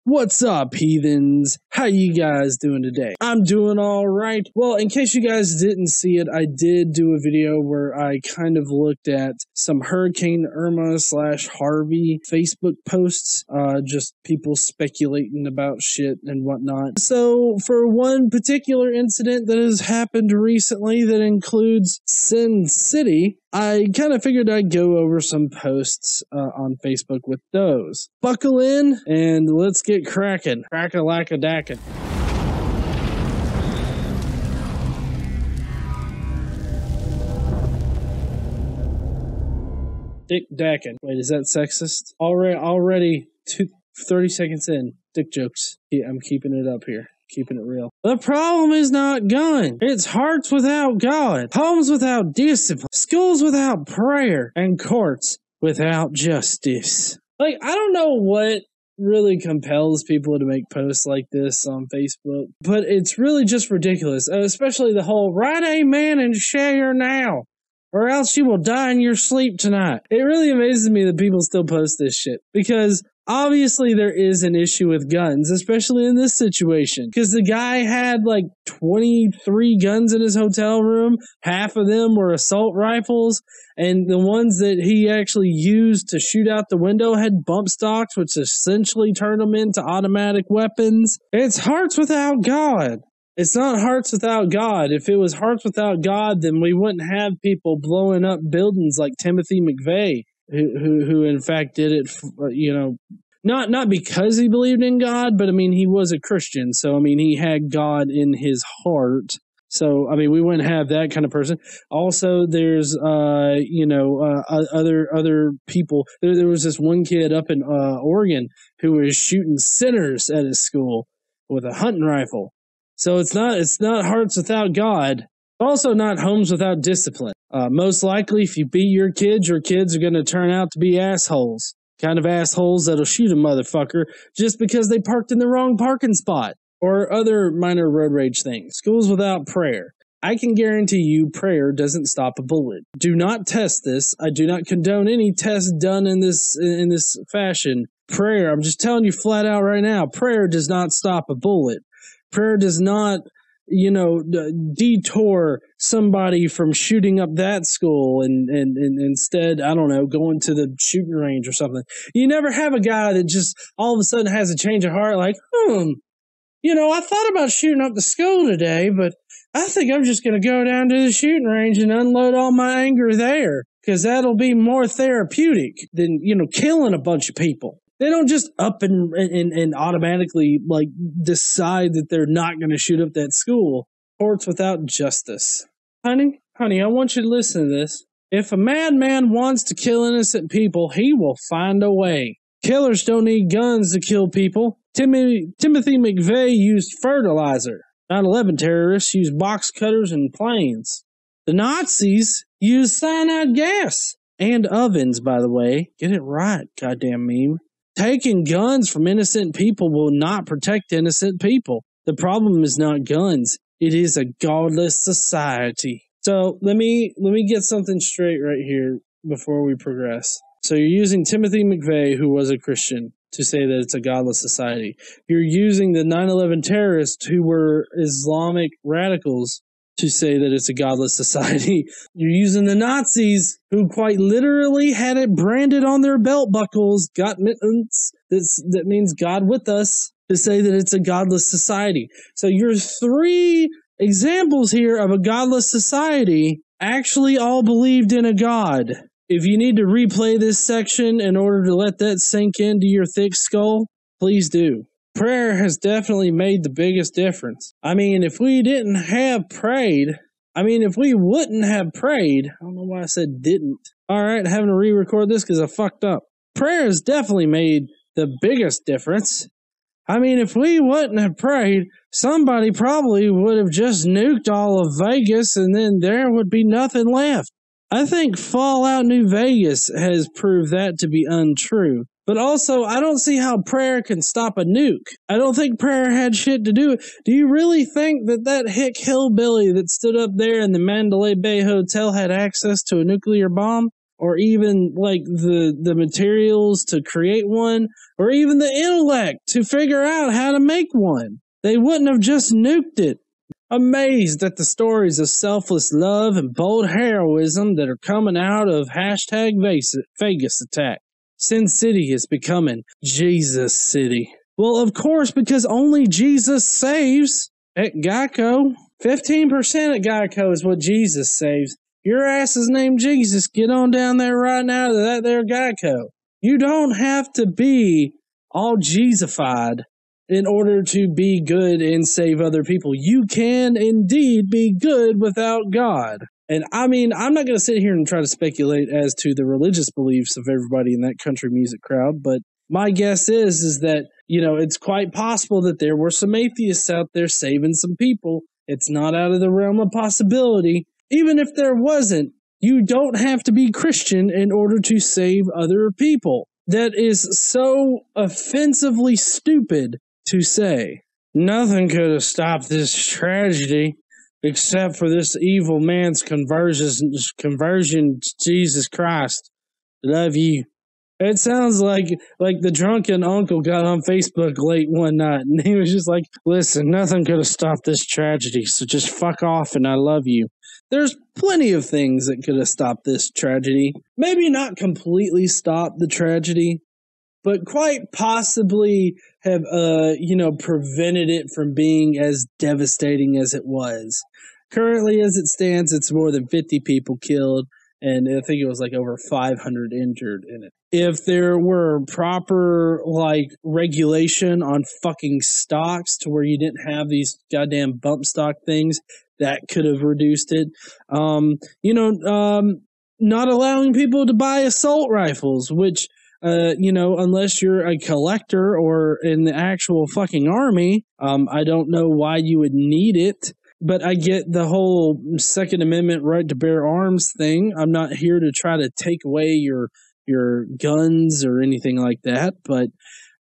What's up, heathens? How you guys doing today? I'm doing all right. Well, in case you guys didn't see it, I did do a video where I kind of looked at some Hurricane Irma / Harvey Facebook posts, just people speculating about shit and whatnot. So, for one particular incident that has happened recently that includes Sin City, I kind of figured I'd go over some posts on Facebook with those. Buckle in and let's get cracking. Crack-a-lack-a-dackin'. Dick dackin'. Wait, is that sexist? Already 30 seconds in. Dick jokes. Yeah, I'm keeping it up here. Keeping it real. The problem is not gun. It's hearts without God, homes without discipline, schools without prayer, and courts without justice. Like, I don't know what really compels people to make posts like this on Facebook, but it's really just ridiculous, especially the whole write amen and share now, or else you will die in your sleep tonight. It really amazes me that people still post this shit, because obviously there is an issue with guns, especially in this situation, because the guy had like 23 guns in his hotel room. Half of them were assault rifles, and the ones that he actually used to shoot out the window had bump stocks, which essentially turned them into automatic weapons. It's hearts without God. It's not hearts without God. If it was hearts without God, then we wouldn't have people blowing up buildings like Timothy McVeigh, who in fact did it, not because he believed in God, but I mean, he was a Christian. So, I mean, he had God in his heart. So, I mean, we wouldn't have that kind of person. Also, there's, other people. There was this one kid up in Oregon who was shooting sinners at his school with a hunting rifle. So it's not hearts without God. Also not homes without discipline. Most likely, if you beat your kids are going to turn out to be assholes. Kind of assholes that'll shoot a motherfucker just because they parked in the wrong parking spot. Or other minor road rage things. Schools without prayer. I can guarantee you prayer doesn't stop a bullet. Do not test this. I do not condone any tests done in this fashion. Prayer, I'm just telling you flat out right now, prayer does not stop a bullet. Prayer does not, detour somebody from shooting up that school and instead, I don't know, going to the shooting range or something. You never have a guy that just all of a sudden has a change of heart like, I thought about shooting up the school today, but I think I'm just going to go down to the shooting range and unload all my anger there because that'll be more therapeutic than, killing a bunch of people. They don't just up and automatically decide that they're not going to shoot up that school. Courts without justice. Honey, I want you to listen to this. If a madman wants to kill innocent people, he will find a way. Killers don't need guns to kill people. Timothy McVeigh used fertilizer. 9/11 terrorists used box cutters and planes. The Nazis used cyanide gas. And ovens, by the way. Get it right, goddamn meme. Taking guns from innocent people will not protect innocent people. The problem is not guns. It is a godless society. So let me get something straight right here before we progress. So you're using Timothy McVeigh, who was a Christian, to say that it's a godless society. You're using the 9/11 terrorists, who were Islamic radicals, to say that it's a godless society. You're using the Nazis, who quite literally had it branded on their belt buckles, got mittens, that means God with us, to say that it's a godless society. So your three examples here of a godless society actually all believed in a God. If you need to replay this section in order to let that sink into your thick skull, please do. Prayer has definitely made the biggest difference. I mean, if we wouldn't have prayed, I don't know why I said didn't. All right, having to re-record this because I fucked up. Prayer has definitely made the biggest difference. I mean, if we wouldn't have prayed, somebody probably would have just nuked all of Vegas and then there would be nothing left. I think Fallout New Vegas has proved that to be untrue. But also, I don't see how prayer can stop a nuke. I don't think prayer had shit to do with it. Do you really think that hick hillbilly that stood up there in the Mandalay Bay Hotel had access to a nuclear bomb? or even like the materials to create one, or even the intellect to figure out how to make one. They wouldn't have just nuked it. Amazed at the stories of selfless love and bold heroism that are coming out of hashtag Vegas attack. Sin City is becoming Jesus City. Well, of course, because only Jesus saves at Geico. 15% at Geico is what Jesus saves. Your ass is named Jesus. Get on down there right now to that there Geico. You don't have to be all jesufied in order to be good and save other people. You can indeed be good without God. And I mean, I'm not going to sit here and try to speculate as to the religious beliefs of everybody in that country music crowd, but my guess is that, you know, it's quite possible that there were some atheists out there saving some people. It's not out of the realm of possibility. Even if there wasn't, you don't have to be Christian in order to save other people. That is so offensively stupid to say. Nothing could have stopped this tragedy except for this evil man's conversion to Jesus Christ. Love you. It sounds like the drunken uncle got on Facebook late one night and he was just like, listen, nothing could have stopped this tragedy, so just fuck off and I love you. There's plenty of things that could have stopped this tragedy. Maybe not completely stop the tragedy, but quite possibly have, prevented it from being as devastating as it was. Currently, as it stands, it's more than 50 people killed, and I think it was like over 500 injured in it. If there were proper, regulation on fucking stocks to where you didn't have these goddamn bump stock things, that could have reduced it. Not allowing people to buy assault rifles, which, unless you're a collector or in the actual fucking army, I don't know why you would need it. But I get the whole Second Amendment right to bear arms thing. I'm not here to try to take away your guns or anything like that. But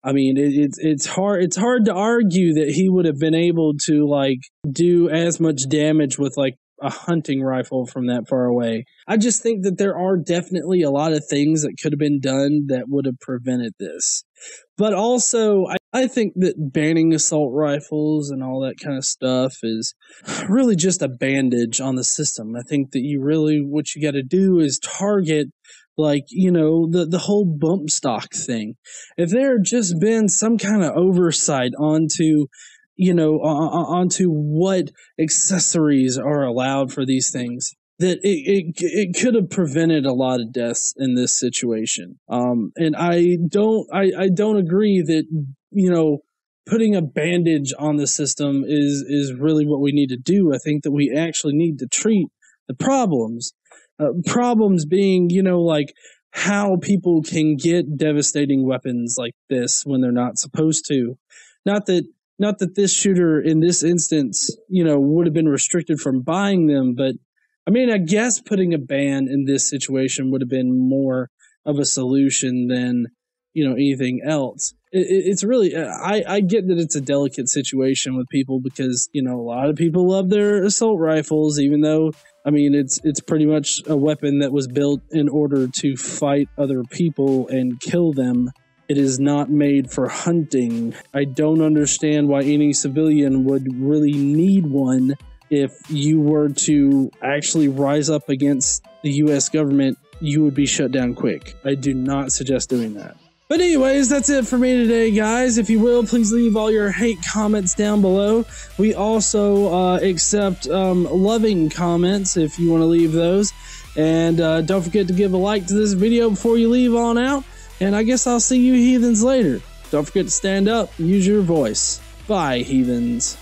I mean, it's hard to argue that he would have been able to do as much damage with a hunting rifle from that far away. I just think that there are definitely a lot of things that could have been done that would have prevented this. But also, I think that banning assault rifles and all that kind of stuff is really just a bandage on the system. I think that what you got to do is target, the whole bump stock thing. If there had just been some kind of oversight onto what accessories are allowed for these things, that it could have prevented a lot of deaths in this situation. And I don't agree that, putting a bandage on the system is really what we need to do. I think that we actually need to treat the problems. Problems being, how people can get devastating weapons like this when they're not supposed to. Not that this shooter in this instance, would have been restricted from buying them, but I mean, I guess putting a ban in this situation would have been more of a solution than, anything else. It's really, I get that it's a delicate situation with people because, a lot of people love their assault rifles, even though, I mean, it's pretty much a weapon that was built in order to fight other people and kill them. It is not made for hunting. I don't understand why any civilian would really need one if you were to actually rise up against the U.S. government. You would be shut down quick. I do not suggest doing that. But anyways, that's it for me today, guys. If you will, please leave all your hate comments down below. We also accept loving comments if you want to leave those. And don't forget to give a like to this video before you leave on out. And I guess I'll see you heathens later. Don't forget to stand up and use your voice. Bye, heathens.